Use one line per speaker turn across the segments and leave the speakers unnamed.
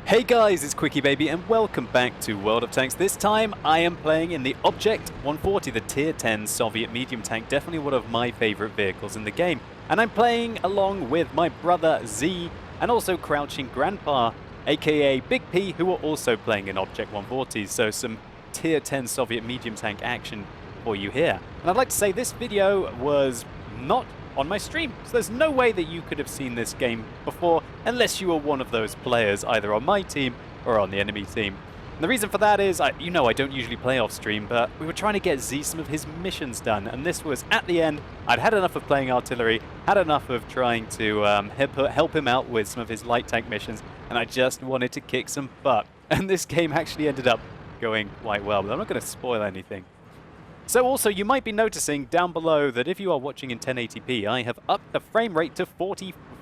Hey guys, it's QuickyBaby and welcome back to World of Tanks. This time I am playing in the Object 140, the Tier 10 Soviet medium tank, definitely one of my favorite vehicles in the game. And I'm playing along with my brother Z and also Crouching Grandpa, aka Big P, who are also playing in Object 140. So some Tier 10 Soviet medium tank action for you here. And I'd like to say this video was not on my stream, so there's no way that you could have seen this game before unless you were one of those players either on my team or on the enemy team. And the reason for that is, I don't usually play off stream, but we were trying to get Z some of his missions done, and this was at the end. I'd had enough of playing artillery, had enough of trying to help him out with some of his light tank missions, and I just wanted to kick some butt. And this game actually ended up going quite well, but I'm not going to spoil anything. So also, you might be noticing down below that if you are watching in 1080p, I have upped the frame rate to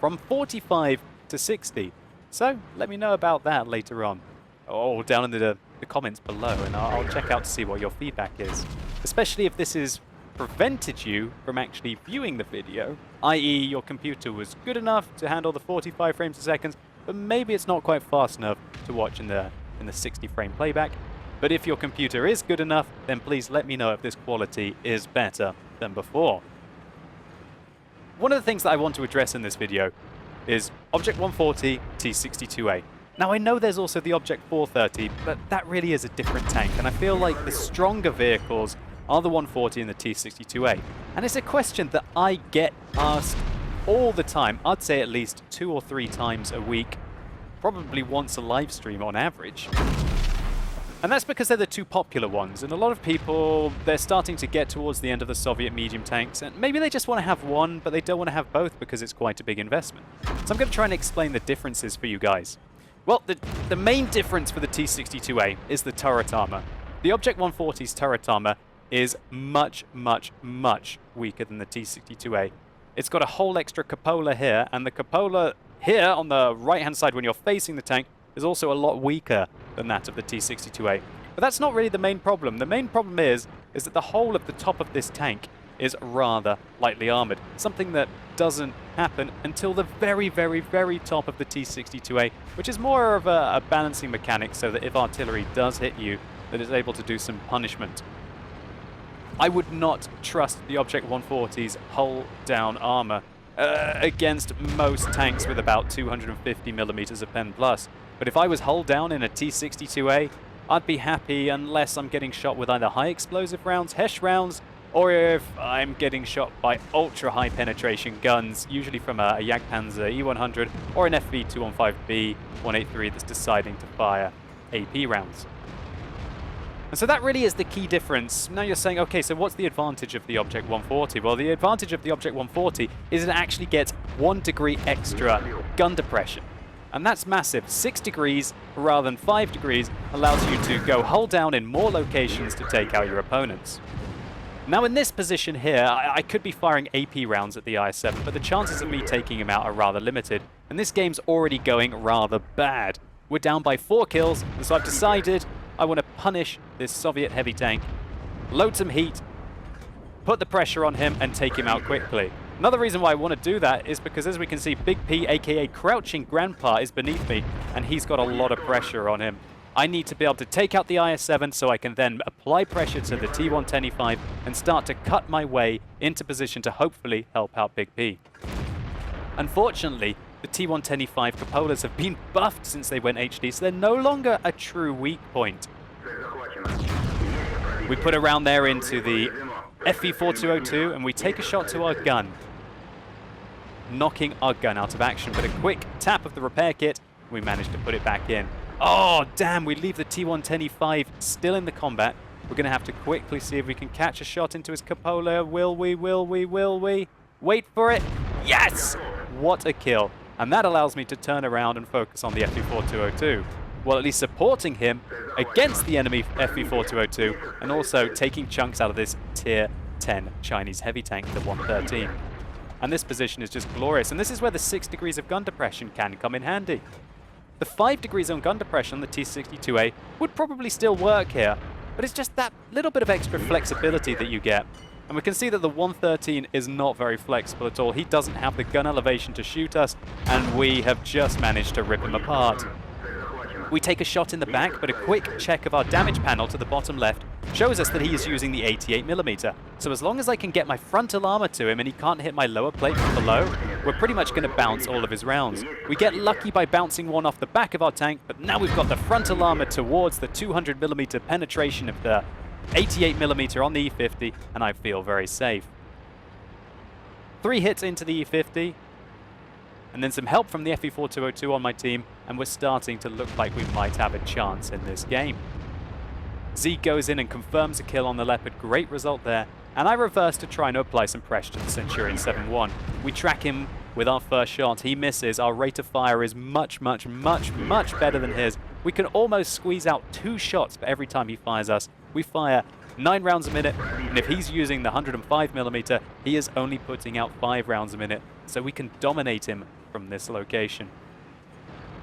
from 45 to 60. So let me know about that later on, or down in the comments below, and I'll check out to see what your feedback is. Especially if this has prevented you from actually viewing the video, i.e. your computer was good enough to handle the 45 frames a second, but maybe it's not quite fast enough to watch in the 60 frame playback. But if your computer is good enough, then please let me know if this quality is better than before. One of the things that I want to address in this video is Object 140 T62A. Now I know there's also the Object 430, but that really is a different tank, and I feel like the stronger vehicles are the 140 and the T62A. And it's a question that I get asked all the time. I'd say at least 2 or 3 times a week, probably once a live stream on average. And that's because they're the two popular ones, and a lot of people, they're starting to get towards the end of the Soviet medium tanks, and maybe they just want to have one, but they don't want to have both because it's quite a big investment. So I'm going to try and explain the differences for you guys. Well, the main difference for the T62A is the turret armor. The Object 140's turret armor is much, much, much weaker than the T62A. It's got a whole extra cupola here, and the cupola here on the right-hand side when you're facing the tank is also a lot weaker than that of the T62A. But that's not really the main problem. The main problem is that the whole of the top of this tank is rather lightly armored, something that doesn't happen until the very, very, very top of the T62A, which is more of a balancing mechanic so that if artillery does hit you, that it's able to do some punishment. I would not trust the Object 140's hull-down armor against most tanks with about 250 millimeters of pen plus. But if I was hull down in a T62A, I'd be happy unless I'm getting shot with either high explosive rounds, HESH rounds, or if I'm getting shot by ultra high penetration guns, usually from a Jagdpanzer E100 or an FV215B 183 that's deciding to fire AP rounds. And so that really is the key difference. Now you're saying, okay, so what's the advantage of the Object 140? Well, the advantage of the Object 140 is it actually gets 1 degree extra gun depression. And that's massive. 6 degrees rather than 5 degrees allows you to go hull down in more locations to take out your opponents. Now in this position here, I could be firing AP rounds at the IS-7, but the chances of me taking him out are rather limited. And this game's already going rather bad. We're down by 4 kills, and so I've decided I want to punish this Soviet heavy tank, load some heat, put the pressure on him, and take him out quickly. Another reason why I want to do that is because, as we can see, Big P, aka Crouching Grandpa, is beneath me, and he's got a lot of pressure on him. I need to be able to take out the IS-7 so I can then apply pressure to the T10E5 and start to cut my way into position to hopefully help out Big P. Unfortunately, the T10E5 cupolas have been buffed since they went HD, so they're no longer a true weak point. We put a round there into the FV4202 and we take a shot to our gun, knocking our gun out of action. But a quick tap of the repair kit, we managed to put it back in. Oh, damn, we leave the T10E5 still in the combat. We're going to have to quickly see if we can catch a shot into his cupola. Will we? Will we? Will we? Wait for it. Yes! What a kill. And that allows me to turn around and focus on the FV4202. Well, at least supporting him against the enemy FV4202 and also taking chunks out of this Tier 10 Chinese heavy tank, the 113. And this position is just glorious. And this is where the 6 degrees of gun depression can come in handy. The 5 degrees on gun depression on the T62A would probably still work here, but it's just that little bit of extra flexibility that you get. And we can see that the 113 is not very flexible at all. He doesn't have the gun elevation to shoot us, and we have just managed to rip him apart. We take a shot in the back, but a quick check of our damage panel to the bottom left shows us that he is using the 88mm. So as long as I can get my frontal armor to him and he can't hit my lower plate from below, we're pretty much going to bounce all of his rounds. We get lucky by bouncing one off the back of our tank, but now we've got the frontal armor towards the 200mm penetration of the 88mm on the E50, and I feel very safe. 3 hits into the E50, and then some help from the FE4202 on my team, and we're starting to look like we might have a chance in this game. Z goes in and confirms a kill on the Leopard, great result there, and I reverse to try and apply some pressure to the Centurion 7-1. We track him with our first shot, he misses, our rate of fire is much better than his. We can almost squeeze out 2 shots for every time he fires us. We fire 9 rounds a minute, and if he's using the 105mm, he is only putting out 5 rounds a minute, so we can dominate him from this location.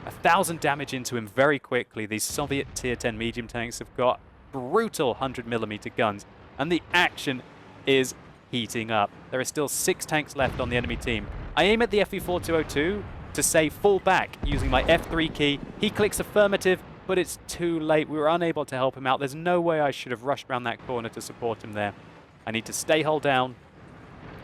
1,000 damage into him very quickly. These Soviet Tier 10 medium tanks have got brutal 100mm guns, and the action is heating up. There are still 6 tanks left on the enemy team. I aim at the FE4202 to say fall back using my F3 key. He clicks affirmative, but it's too late. We were unable to help him out. There's no way I should have rushed around that corner to support him there. I need to stay hull down,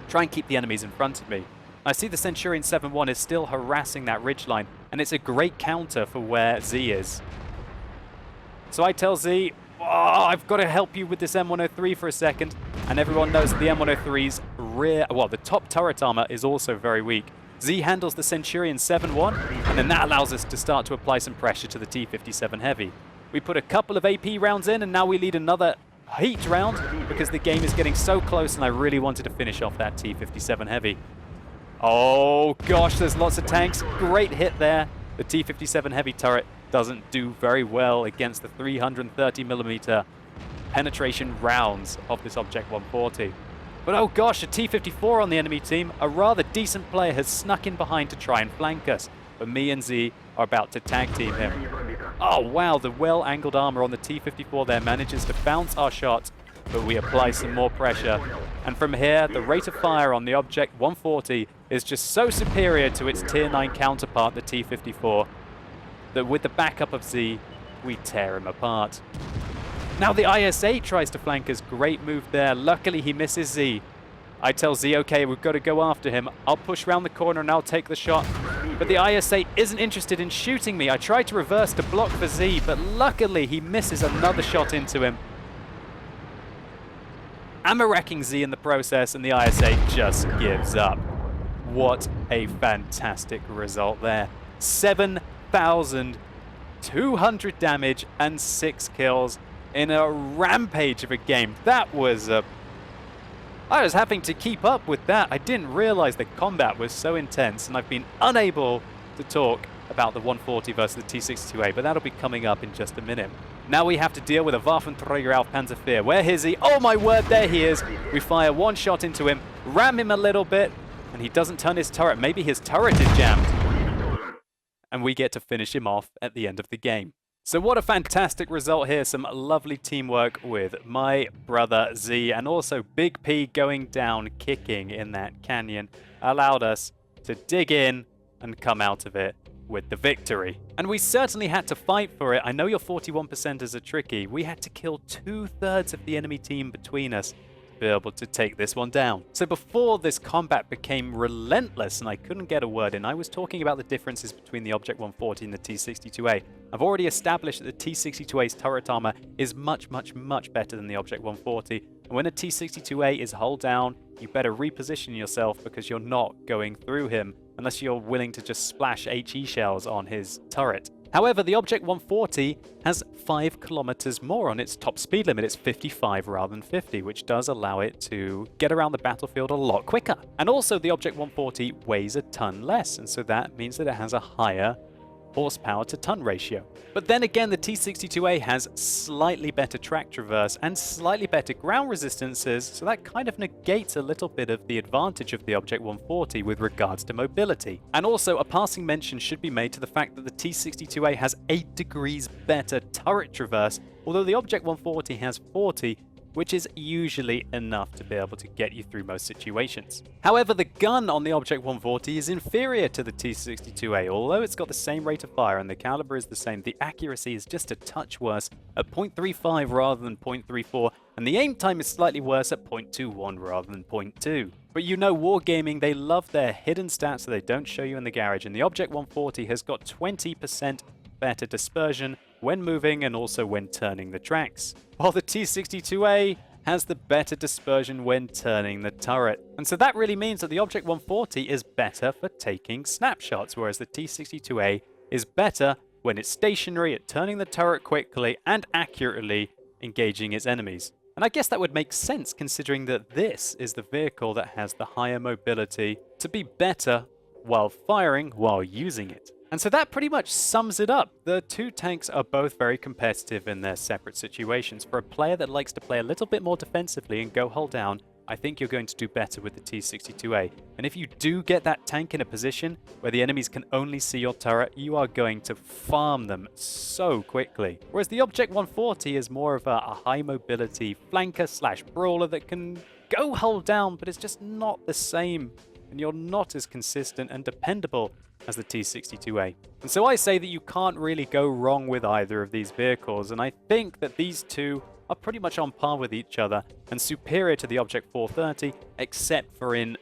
try and keep the enemies in front of me. I see the Centurion 7-1 is still harassing that ridgeline, and it's a great counter for where Z is. So I tell Z, oh, I've got to help you with this M103 for a second, and everyone knows that the M103's rear, well, the top turret armor is also very weak. Z handles the Centurion 7-1, and then that allows us to start to apply some pressure to the T57 Heavy. We put a couple of AP rounds in, and now we lead another heat round because the game is getting so close, and I really wanted to finish off that T57 Heavy. Oh gosh, there's lots of tanks. Great hit there. The T57 Heavy turret doesn't do very well against the 330mm penetration rounds of this Object 140. But oh gosh, a T54 on the enemy team. A rather decent player has snuck in behind to try and flank us. But me and Z are about to tag team him. Oh wow, the well-angled armor on the T54 there manages to bounce our shots, but we apply some more pressure. And from here, the rate of fire on the Object 140 is just so superior to its Tier 9 counterpart, the T54, that with the backup of Z, we tear him apart. Now the IS-8 tries to flank us. Great move there. Luckily, he misses Z. I tell Z, okay, we've got to go after him. I'll push around the corner and I'll take the shot. But the IS-8 isn't interested in shooting me. I try to reverse to block for Z, but luckily he misses another shot into him. I'm wrecking Z in the process, and the IS-8 just gives up. What a fantastic result there. 7,200 damage and 6 kills in a rampage of a game. That was I was having to keep up with that. I didn't realize the combat was so intense, and I've been unable to talk about the 140 versus the T62A, but that'll be coming up in just a minute. Now we have to deal with a Waffenträger auf Panzer IV. Where is he? Oh my word, there he is. We fire 1 shot into him, ram him a little bit, and he doesn't turn his turret. Maybe his turret is jammed. And we get to finish him off at the end of the game. So what a fantastic result here. Some lovely teamwork with my brother Z, and also Big P going down kicking in that canyon allowed us to dig in and come out of it with the victory. And we certainly had to fight for it. I know your 41%ers are tricky. We had to kill 2/3 of the enemy team between us to be able to take this one down. So before this combat became relentless and I couldn't get a word in, I was talking about the differences between the Object 140 and the T62A. I've already established that the T62A's turret armor is much better than the Object 140. And when a T62A is hull down, you better reposition yourself because you're not going through him unless you're willing to just splash HE shells on his turret. However, the Object 140 has 5 kilometers more on its top speed limit. It's 55 rather than 50, which does allow it to get around the battlefield a lot quicker. And also, the Object 140 weighs a ton less, and so that means that it has a higher horsepower to ton ratio. But then again, the T62A has slightly better track traverse and slightly better ground resistances, so that kind of negates a little bit of the advantage of the Object 140 with regards to mobility. And also, a passing mention should be made to the fact that the T62A has 8 degrees better turret traverse. Although the Object 140 has 40, which is usually enough to be able to get you through most situations. However, the gun on the Object 140 is inferior to the T62A. Although it's got the same rate of fire and the caliber is the same, the accuracy is just a touch worse at 0.35 rather than 0.34, and the aim time is slightly worse at 0.21 rather than 0.2. But you know, Wargaming, they love their hidden stats that they don't show you in the garage, and the Object 140 has got 20% better dispersion when moving and also when turning the tracks, while the T62A has the better dispersion when turning the turret. And so that really means that the Object 140 is better for taking snapshots, whereas the T62A is better when it's stationary at turning the turret quickly and accurately engaging its enemies. And I guess that would make sense considering that this is the vehicle that has the higher mobility to be better while firing while using it. And so that pretty much sums it up. The two tanks are both very competitive in their separate situations. For a player that likes to play a little bit more defensively and go hull down, I think you're going to do better with the T62A. And if you do get that tank in a position where the enemies can only see your turret, you are going to farm them so quickly. Whereas the Object 140 is more of a high mobility flanker slash brawler that can go hull down, but it's just not the same. And you're not as consistent and dependable as the T62A. And so I say that you can't really go wrong with either of these vehicles, and I think that these two are pretty much on par with each other and superior to the Object 430, except for in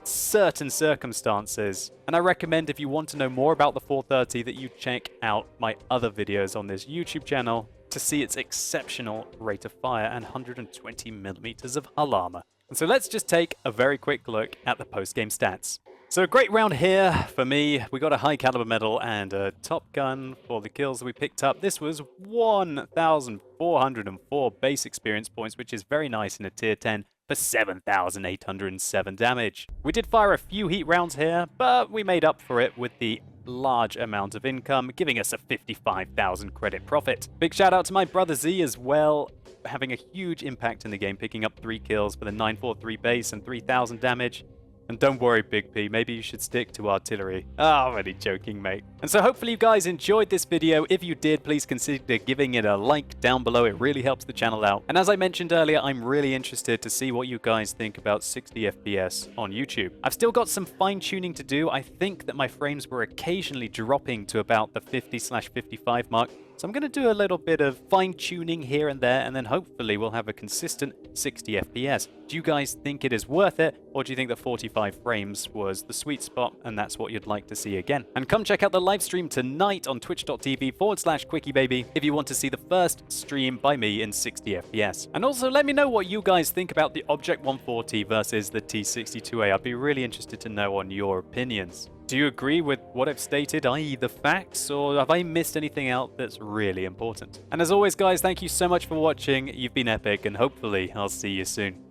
certain circumstances. And I recommend, if you want to know more about the 430, that you check out my other videos on this YouTube channel to see its exceptional rate of fire and 120mm of hull armor. And so let's just take a very quick look at the post-game stats. So a great round here for me. We got a high caliber medal and a top gun for the kills that we picked up. This was 1,404 base experience points, which is very nice in a tier 10 for 7,807 damage. We did fire a few heat rounds here, but we made up for it with the large amount of income, giving us a 55,000 credit profit. Big shout out to my brother Z as well, having a huge impact in the game, picking up 3 kills for the 943 base and 3,000 damage. And don't worry, Big P, maybe you should stick to artillery. I'm only joking, mate. And so hopefully you guys enjoyed this video. If you did, please consider giving it a like down below. It really helps the channel out. And as I mentioned earlier, I'm really interested to see what you guys think about 60 FPS on YouTube. I've still got some fine-tuning to do. I think that my frames were occasionally dropping to about the 50/55 mark. So I'm going to do a little bit of fine-tuning here and there, and then hopefully we'll have a consistent 60 FPS. Do you guys think it is worth it, or do you think that 45 frames was the sweet spot, and that's what you'd like to see again? And come check out the live stream tonight on twitch.tv/QuickyBaby if you want to see the first stream by me in 60 FPS. And also let me know what you guys think about the Object 140 versus the T62A. I'd be really interested to know on your opinions. Do you agree with what I've stated, i.e. the facts, or have I missed anything out that's really important? And as always, guys, thank you so much for watching. You've been epic, and hopefully I'll see you soon.